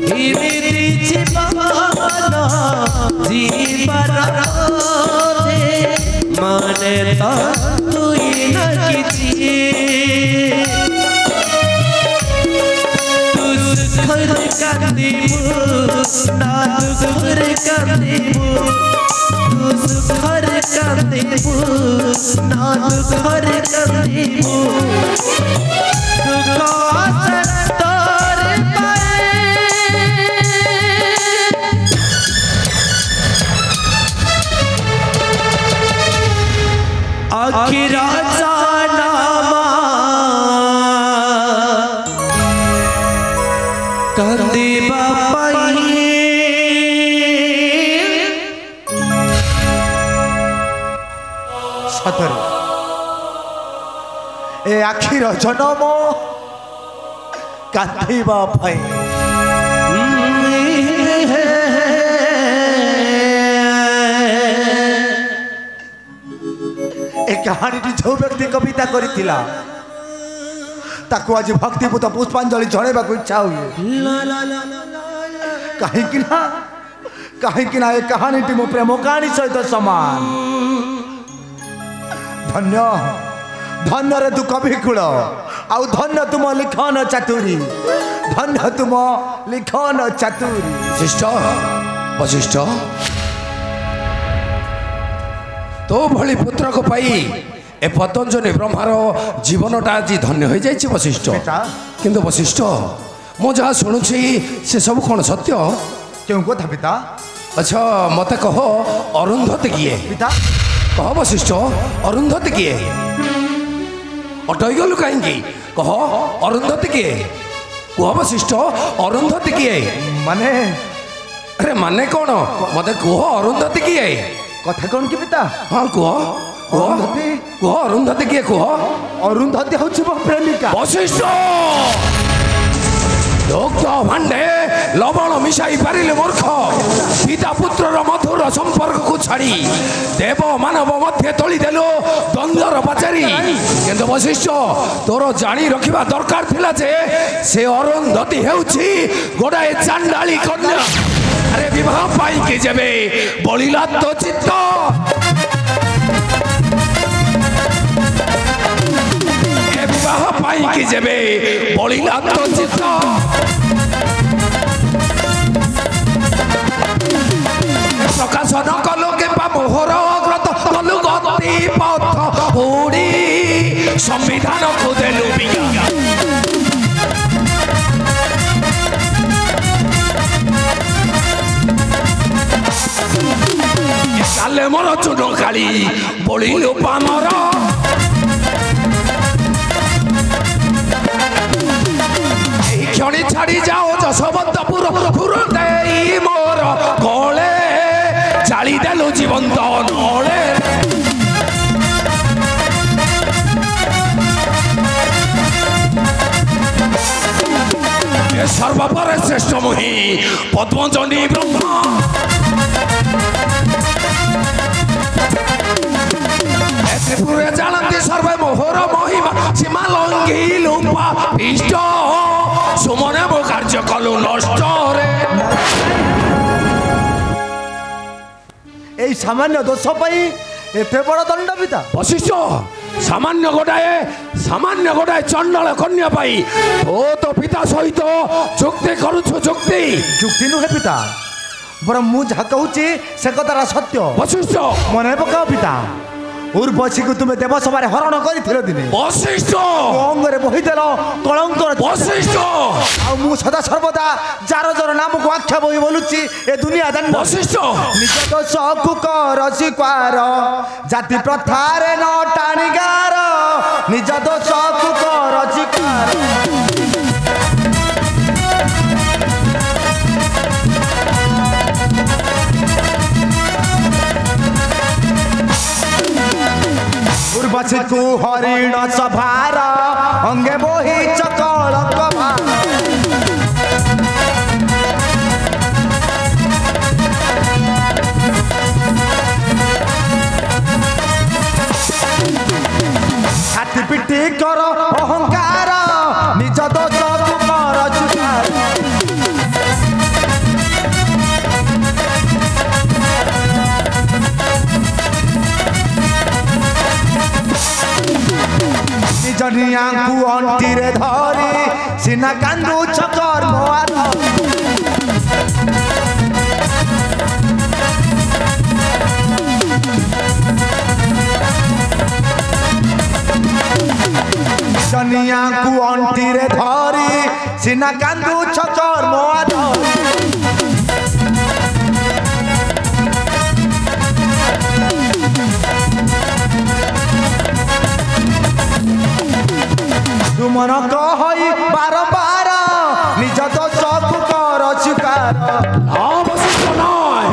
इमिति जीवन जीवन माने तो तुई न किछि तू सुखर कांदिबू ना दुखर कांदिबू तू सुखर कांदिबू ना दुखर कांदिबू दुख आसर तोर पाए आखिरा जानामा कंदीबा पाई सतरे ए आखिर जनम कांदीबा पाई ए कहानी जो व्यक्ति कविता करिथिला ताकू आज भक्तिपूत पुष्पांजलि जणेबा को इच्छा हुए कहीं ना ए कहानी मो प्रेम कहानी सहित समान धन्य धन्य रे तू कवि कूल आउ धन्य तुम लिखन चातुरी धन्य तुम लिखन चातुरी वशिष्ठ वशिष्ठ तो भली पुत्र को पाई ए पतंजलि ब्रह्मार जीवनटा आज धन्य हो जाए वशिष्ठ किंतु वशिष्ठ मु जहाँ शुणुची से सब कौन सत्य क्यों कथा पिता अच्छा मत कह अरुंधति किए पिता कह वशिष्ठ अरुंधति किए अटईगलु कहीं कह अरुंधति किए कह वशिष्ठ अरुंधति किए माने अरे माने कौन मत कह अरुंधति किए कथा कौन की पिता हाँ कह अरुंधति कह अरुंधति किए कह अरुंधति हूँ मो प्रेमिका वशिष्ठ दुग्ध भांडे लवण मिसाई पारिले मूर्ख पिता पुत्रर मधुर संपर्क को छाड़ी देव मानव मध्य तोली देलु द्वंद्वर पाचारी किंतु वशिष्ठ तोर जानी रखिबा दरकार थिला जे से अरुंधति हेउछि गोडाए चांडाली कन्या अरे विवाह पाई के जेबे बलिला तो चित्त विवाह पाई कि जेबे बलिला तो चित्त प्रकाशन कलु के मोहर अग्रत कलु गति पथ उड़ी संविधान को देलु काले मोर चुन काली बलिलु पामर क्षणी छाड़ी जाओ जशवंतपुर पुर दे मोर गले जाली देलु जीवंत नले सर्वपर श्रेष्ठ मुहि पद्मजनी ब्रह्मा त्रिपुरे जानती सर्वे मोहर महिमा सीमा लंघी लुपा इष्ट सुमने मो कार्य कलु नष्ट रे ए सामान्य दोष पाई एते बड़ दंड पिता वशिष्ठ सामान्य गोटाए चंडाल कन्या पाई ओ तो पिता सहित चुक्ति करुछु चुक्ति नुहे पिता बर मु जहा कहूची से कथारा सत्य वशिष्ठ मने पकाओ पिता उर्वशी को तुम्हें देवसभा हरण कर दिने वशिष्ठ अंगरे बहीदेल कलंक वशिष्ठ मु सदा सर्वदा जार जार नाम को आख्या बही बोलुची ए दुनिया दंड वशिष्ठ निज दोष को कर स्वीकार जाति प्रथारे न टाणीगार निज दोष को कर स्वीकार उर्वशी को हरिण सभार अंगे बोही चकल छाती पिटी कर अहंकार निज दोष को कर सनिया को अंटी रे धरी सिना कांदू छकर मोआर सनिया को अंटी रे धरी सिना कांदू छकर मोआर तुमन कही बार बार निज दोष को कर स्वीकार वशिष्ठ नय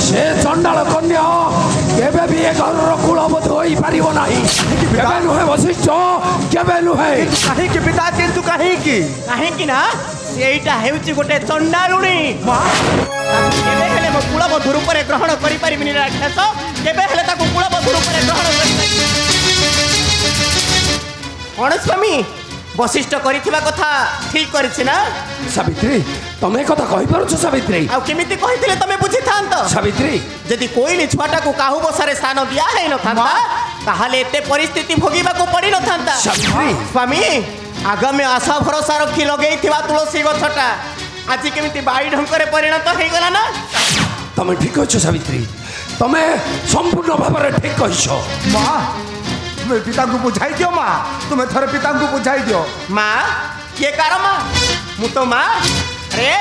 से चंडाल कन्या केबे भी ए घर कुलबोध होई पारिबो नाही केबे नुहे वशिष्ठ केबे नुहे कहीं कि पिता किंतु कहीं कि ना सेटा हेउची गोटे चंडालुणी केबे हेले मो कुलबोध रूप रे ग्रहण करि परिबिनी राक्षस केबे हेले ताको कुलबोध रूप रे ग्रहण करि स्वामी वशिष्ठ करिथिबा कथा ठीक करिछि ना सावित्री तमे कथा कहि पारुछ सावित्री आ केमिति कहिथिले तमे बुझि थांत सावित्री यदि कोइली छुआटा को काहू बसारे स्थान दिया है न थांता ताहाले एते परिस्थिति भोगिबा को पड़ी न थांता सावित्री स्वामी आगामी आशा भरोसा रखी लगेइथिबा तुलसी गछटा आज केमिति बाई ढंकरे परिणत हे गला ना तमे ठीक कहिछ सावित्री तमे संपूर्ण भाव रे ठीक कहिछ माँ तुम्हें पिता को बुझाई दियो माँ तुम्हें थोड़े पिता को बुझाई दियो माँ ये कार माँ मु तो माँ अरे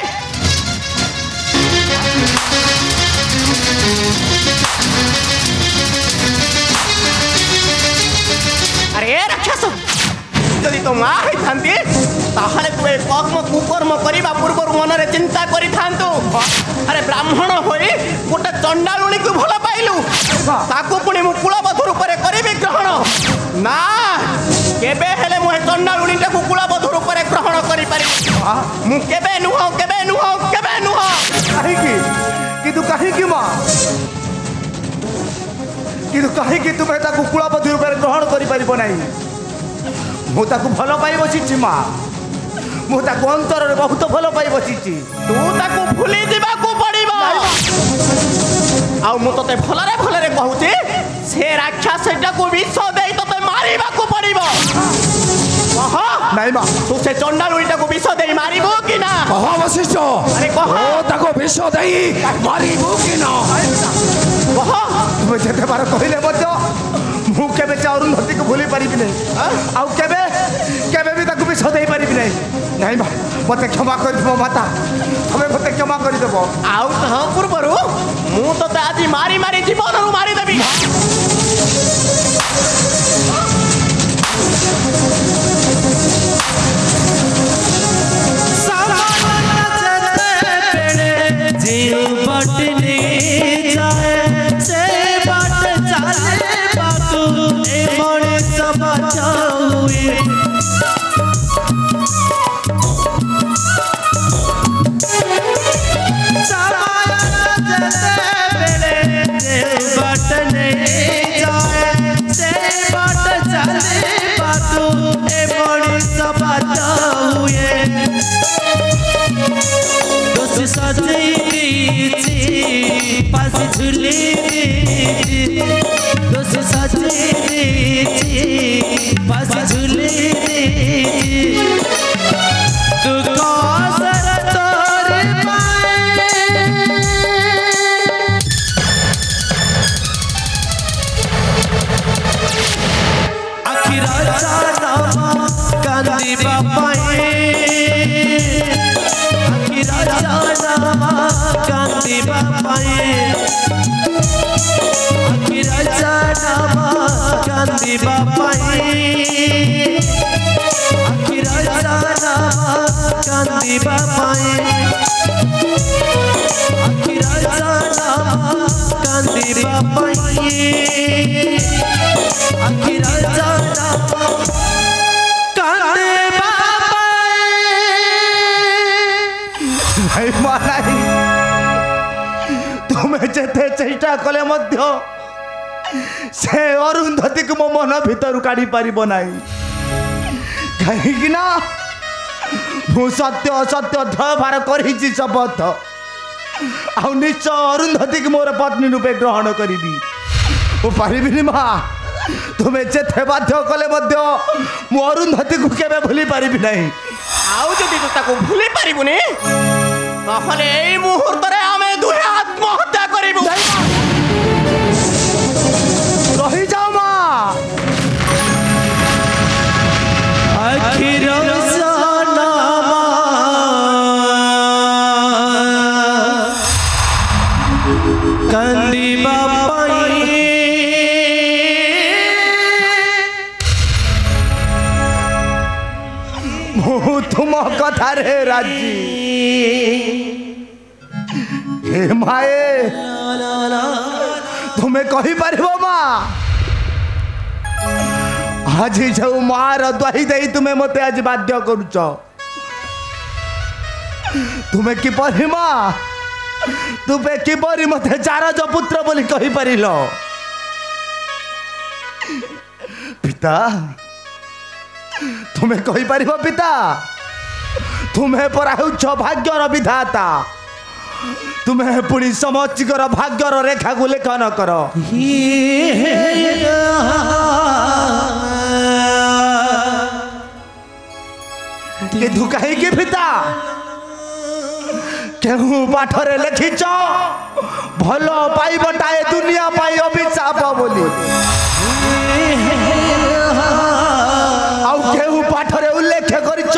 अरे राक्षस जदि तो माँ ही थांती ताहले तू ए कर्म कुकर्म करिबा पूर्व मन रे चिंता करि थांतु अरे ब्राह्मण होई गोटे चंडालुणी को भल पाइलु ताकू पुणी मु कुलबोध रूप रे करिबि ग्रहण ना केबे हेले मु चंडालुणी टाकू कुलबोध रूप रे ग्रहण करि पारि मु केबे नुह कहीं कि माँ किंतु कहीं कि तुम्हें ताकू कुलबोध रूप रे ग्रहण करि परिबो नाही मु ताकू भल पाई बसिछि माँ मु ताकू अंतर रे बहुत भल पाई बसिछि तू ताकू भूली दिबा को पड़िबो आउ मु तते भलरे कहूची से राक्षस टाकू विष देई तते मारिबा को पड़िबो कह नहीं माँ तू से चंडालुणी टाकू विष देई मारिबो कि ना कह वशिष्ठ अरे कह ओ ताको विष देई मारिबो कि ना कह तुम्हें जेते बार कहले मध्य मु केबे अरुंधति को भूली पारिबि नहीं आउ केबे भी ताकू विष देई पारिबि नहीं माँ मते क्षमा कर दो माता हमें मते क्षमा कर देबो आउ तह पूर्वरु मु तते आज मारी मारी जीवन रु मारी देबी तुम्हें जेते चेष्टा कले मध्य से अरुंधति को मो मन भीतर काढ़ी पारिबो नाही कहीं ना मु सत्य असत्य भार करिछि शपथ आउ निश्चय अरुंधति को मोर पत्नी रूपे ग्रहण करिबी ओ पारिबिनी माँ तुम्हें जेते बाध्य कले मु अरुंधति को केबे भूली पारिबि नहीं आउ जदि तू ताको भूली पारिबुनी ताहले एई मुहूर्त रे आमे दुहे आत्महत्या करिबु रही जाओ माँ आखिर कंदीबा तुम कथा रे राजी हे माए तुम्हें कही पारिबो माँ आज जो मार द्वाही दे तुम्हें मते आज बाध्य करुच तुम्हें किपरि माँ तुम्हें किपरि मते चारज पुत्र बोली कही पारिल पिता तुम्हें कही पारिबो पिता तुम्हें पराउछ भाग्यर विधाता तुम्हें पुणी समस्तर भाग्यर रेखा को लेखन कर किंतु कहीं पिता केहू पाठरे लिखिच भल पाइबटाए दुनिया पाई अभिशाप बोली आउ केहू पाठरे उल्लेख करिच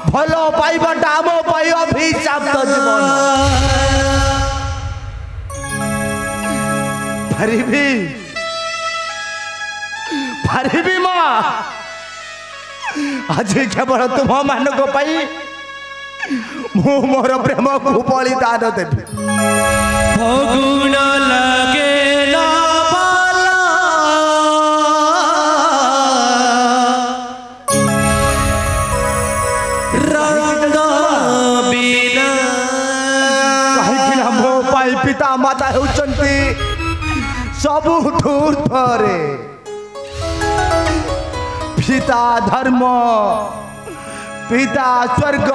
भल पाइबाटा आम पाई अभिशाप जीवन पारिबी माँ आज केवल तुम मानक मु मोर प्रेम को बलिदान देवी फगुण लगे ना पिता माता होचंती सबुठु ऊर्ध्वरे पिता धर्म पिता स्वर्ग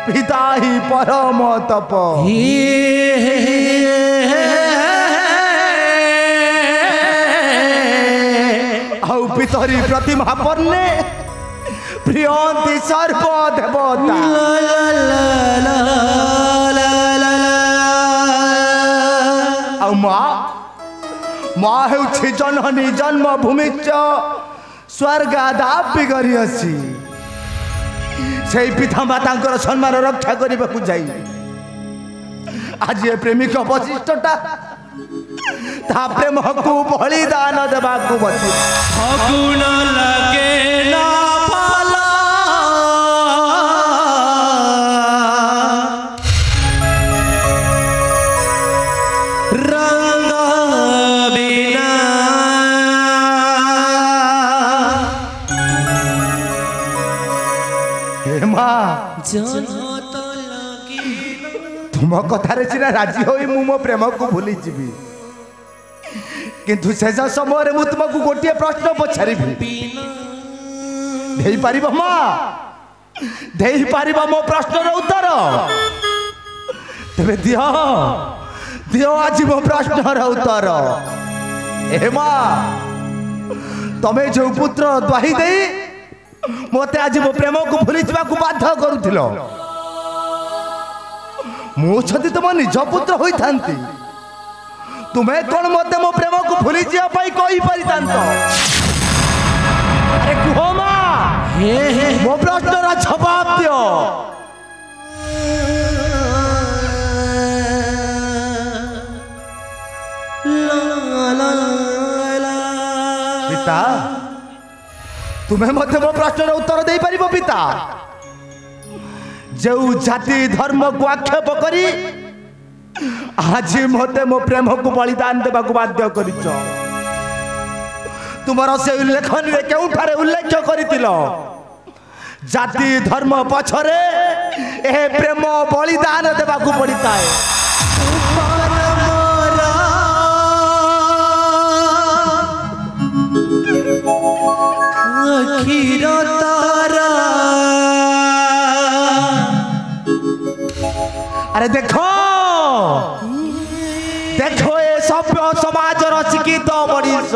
पिता ही परम तप आउ पितरी प्रतिमा पन्ने प्रियंती सर्व देवता माँ हूँ जननी जन्मभूमि स्वर्गादापी करी असी से पिता माता सम्मान रक्षा करने को जाई आज ये प्रेमिक वशिष्ठटा ता प्रेम को बलिदान देवा को बची फगुण लगे ना तुम कथारे सिना राजी होई मु मो प्रेम को भूली जीवी किंतु शेष समय मु तुमको गोटे प्रश्न पचारि दे पारिबो माँ दे पारिबो मो प्रश्नर उत्तर तेरे दियो दियो आज मो प्रश्नर उत्तर ए माँ तमे जो पुत्र द्वाही दे मते आज मो प्रेम को भूली जावा को बाध्य करूथिलो मु छति तुम निज पुत्र होई थांती तुम्हें कौन मते मो प्रेम को भूली जा पाई कहि पारि तांत अरे कुहो मां मो प्रश्नर जवाब दियो पिता तुम्हें मते मो प्रश्नर उत्तर दे पारिबो पिता जो जाति धर्म को आक्षेप करी आज मते मो प्रेम को बलिदान देवा को बाध्य करिच तुमर से उल्लेखन रे केउठारे उल्लेख करितिलो जाति धर्म पछरे ए प्रेम बलिदान देवा को पड़िताए अखिर तारा अरे देखो देखो ए सभ्य समाज शिक्षित मनीष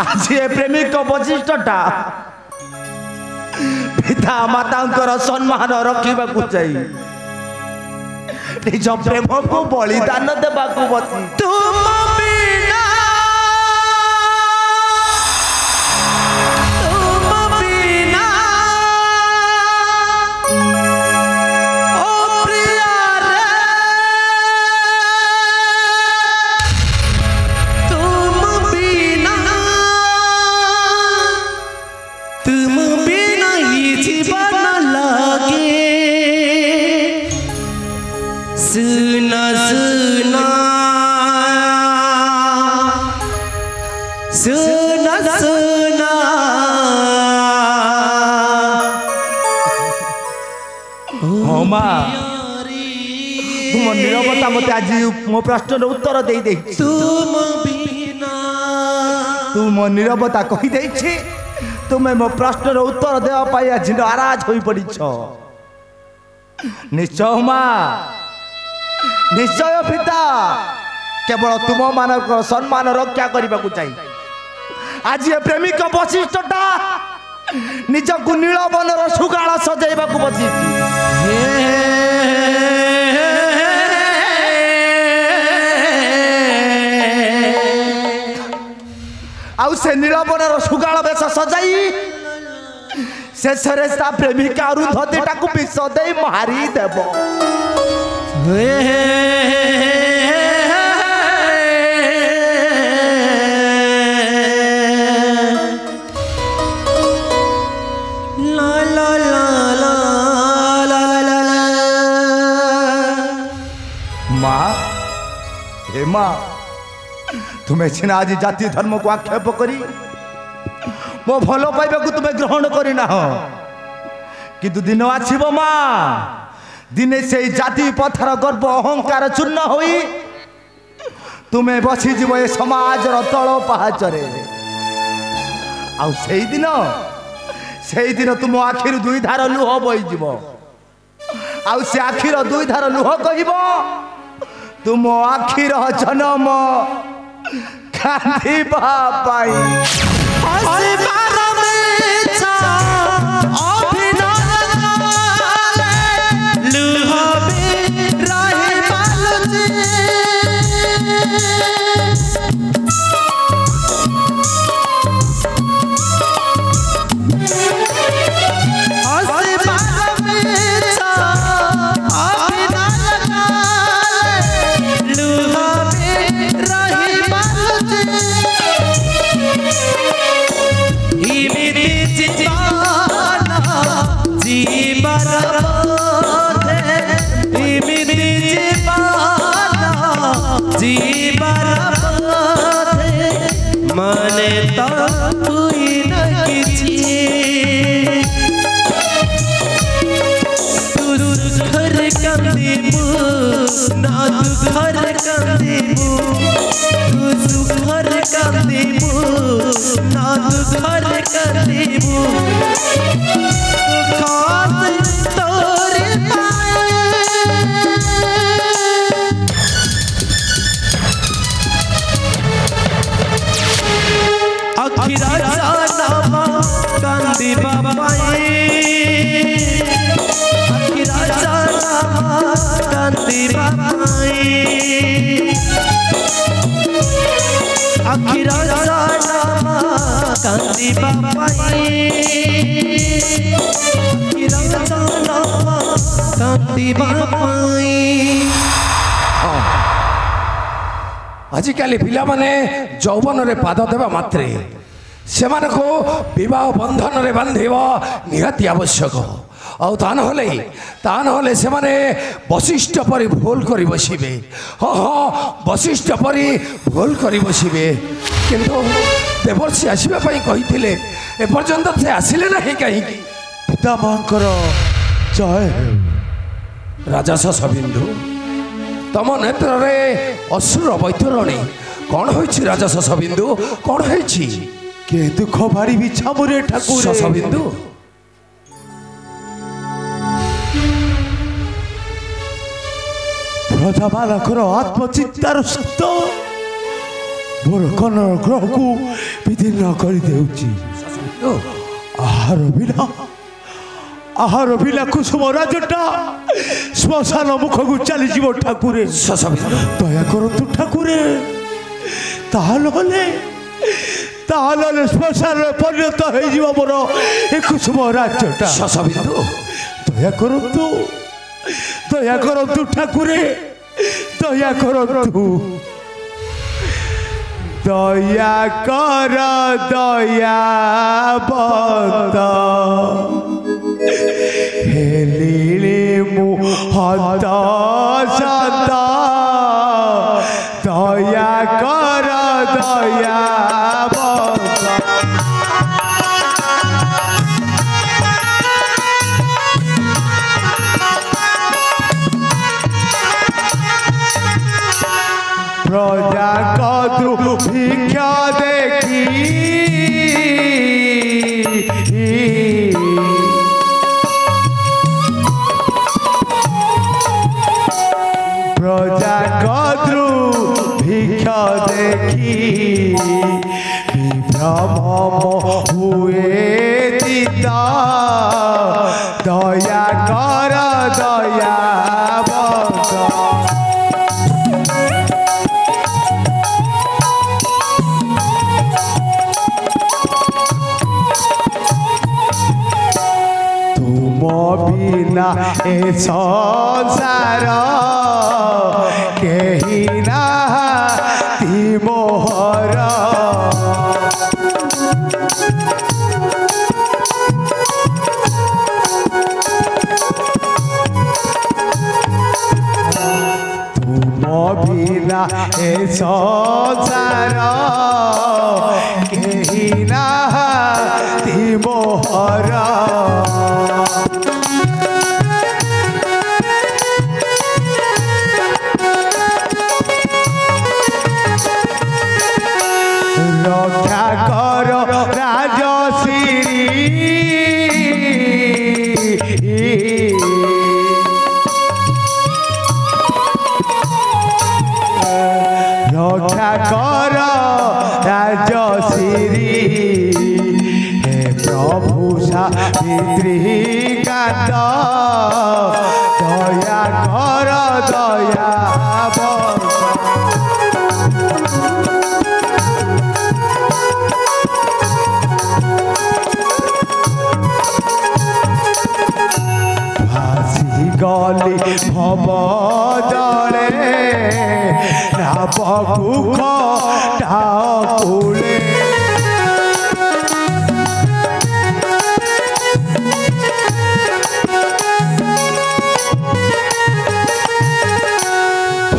आज ए प्रेमिक वशिष्ठटा पिता माता सम्मान रखा चाहिए निज प्रेम को बलिदान देवा बसी तुम बिना ओ प्रिया रे तुम बिना ये जीवन लगे सुना सुना सुना सुना हाँ माँ तुम नीरवता मत आज मो प्रश्न उत्तर दे दे तुम बिना तुम नीरवता कही दे तुम्हें मो प्रश्न उत्तर देवाई आज नाराज हो पड़ निश्चय माँ निश्चय पिता केवल तुम मानक सम्मान रक्षा करने को चाहिए आज ये प्रेमिक वशिष्ठटा निज को नीलबनर सुगाल सजाइबा को बसी आउ से नीलबनर सुगाल बेश सजाई शेष प्रेमिका अरुंधतीटा को विष दे मारी देव माँ हे माँ तुम्हें सीना आज जाति धर्म को आक्षेप करी मो भल पाइबा को तुम्हें ग्रहण करना किंतु दिन आसब माँ दिने से जाति पथर गर्व अहंकार चूर्ण होई तुम्हें बसीज ए समाज तल पहाचरे से दिन तुम आखिर दुई धार लुह बहीज आउ से आखिर दुई धार लुह कह तुम आखिर जन्म मने तो कोई न किसी तू घर कंदीबू ना तू घर कंदीबू तू घर कंदीबू ना तू घर कंदीबू खास तोरे अखिरा जानामा कांदी बाबाई अखिरा जानामा कांदी बाबाई अखिरा जानामा कांदी बाबाई अखिरा जानामा कांदी बाबाई आजिकाली पिला माने यौवन रे पाद देवा मात्रे से विवाह बंधन रे बांधिबा निहाती आवश्यक आने से वशिष्ठ परी भूल कर बसबे हाँ वशिष्ठ परी भूल कर बसबे किंतु देवर्षि आसवाई कही एपर्यंत से आसिले ना कहीं पिता मांकर जय राजा शशबिंदु तम नेत्र रे अश्रुर बैतरणी कौन होइछि राजा शशबिंदु कौन होइछि के दुख भारी बिछा मोरे ठाकुर शशबिंदु प्रजा मानकर आत्मचिंतार शब्द ମୋର କର୍ଣ୍ଣ ଗ୍ରହକୁ ବିଦୀର୍ଣ୍ଣ କରିଦେଉଛି। ଆହାର ବିନା କୁସୁମ ରାଜଟା ଶ୍ମଶାନ ମୁଖକୁ ଚାଲିଯିବ ଠାକୁରେ। ଦୟା କରନ୍ତୁ ଠାକୁରେ, ତାହେଲେ ଶ୍ମଶାନରେ ପରିଣତ ହେଇଯିବ ମୋର ଏ କୁସୁମ ରାଜ୍ୟଟା। ଦୟା କରନ୍ତୁ ଠାକୁରେ, ଦୟା କରନ୍ତୁ, ଦୟା କର ଦୟାବନ୍ତ। ହେଲିଣି ମୁଁ ହତ ସତ, ଦୟା କର ଦୟାବନ୍ତ। প্রজা কদু ভিক্ষা দেখি প্রজা কদু ভিক্ষা দেখি বিভ্রম হুয়ে দিতা। দয়া কর দয়াবন্ত। বিনা এ সংসার কেহি নাহি মোহর। তুম বিনা এ সংসার কেহি নাহি মোহর। রক্ষা কর রাজশ্রী, রক্ষা কর রাজশ্রী। হে প্রভু সাবিত্রী কান্ত, দয়া কর দয়াবন্ত। গলি ভব জলে নাবকুখ টাকুলে।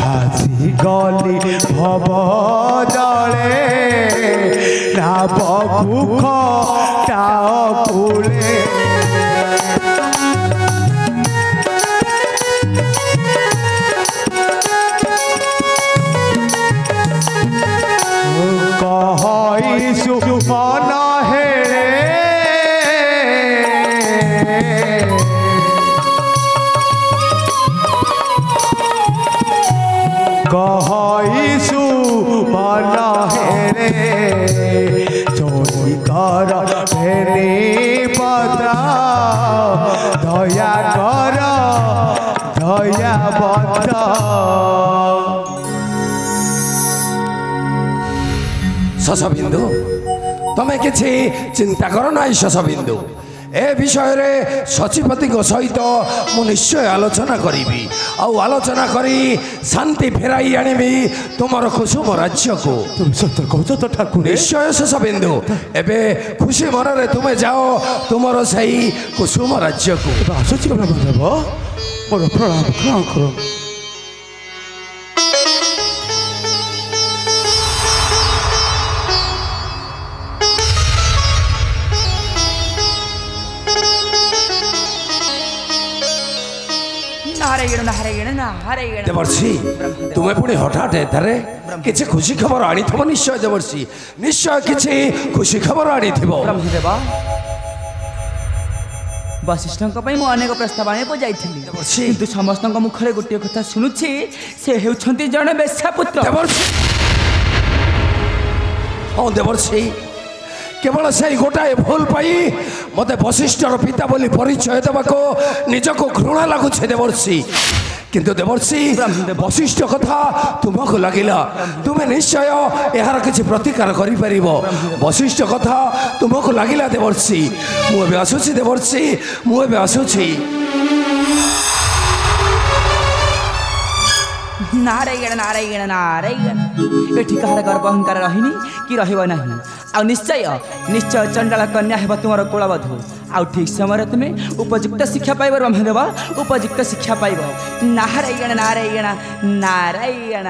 ভাসি গলি ভব জলে নাবকুখ টাকুলে। কহিছু মন হেড়ে কহিছু মন হেড়ে চোরি কর ভেনি পদ দয়া কর দয়াবন্ত। শশবিন্দু, তুমি কিছু চিন্তা কর না শশবিন্দু। এ বিষয়ে সচিপতি সহিত মু নিশ্চয় আলোচনা করিবি, আলোচনা করি শান্তি ফেরাই আনিবি তোমার কুসুম রাজ্যকু। তুমি সত্য কହୁଛ তো ঠাকুর? নিশ্চয় শশবিন্দু, এবে খুশি মନରେ তুমি যাও তোমার সেই কুসুম রাজ্যকু। আসুছি ব্রহ্মদেব, মোর প্রণাম গ্রহণ করুন। দেবর্ষি, তুমি পুଣି হঠাৎ এথারে কিছু খুশি খবর আনিথিব নিশ্চয়। দেবর্ষি, নিশ্চয় কিছু খুশি খবর আনিথিব। ব্রহ্মদেব, বশিষ্ঠଙ୍କ ପାଇଁ ମୁଁ ଅନେକ ପ୍ରସ୍ତାବ ଆଣିବାକୁ ଯାଇଥିଲି, କିନ୍ତୁ ସମସ୍ତଙ୍କ ମୁଖରେ ଗୋଟିଏ କଥା ଶୁଣୁଛି, ସେ ହେଉଛନ୍ତି ଜଣେ ବେଶ୍ୟାପୁତ୍ର। हाँ देवर्षि केवल से गोटाए भूल पाई मत वशिष्ठर पिता बोली परिचय देवाको निजको घृणा लगुचे देवर्षि किंतु देवर्षि वशिष्ठ कथा तुमको लगिला तुम्हें निश्चय यार किसी प्रतिकार करि वशिष्ठ कथा तुमको लगिला देवर्षि मुझे आसुची देवर्षि मुझे आसुची नारायण नारायण नारायण एठी कहार गर्व अहंकार रहिनी कि रहइब नाही आ निश्चय निश्चय चंडाल कन्या हेब तुमर कुलवधू आ ठीक समय तुम उपयुक्त शिक्षा पाइब ब्रह्मदेव उपयुक्त शिक्षा पाइब नारायण नारायण नारायण।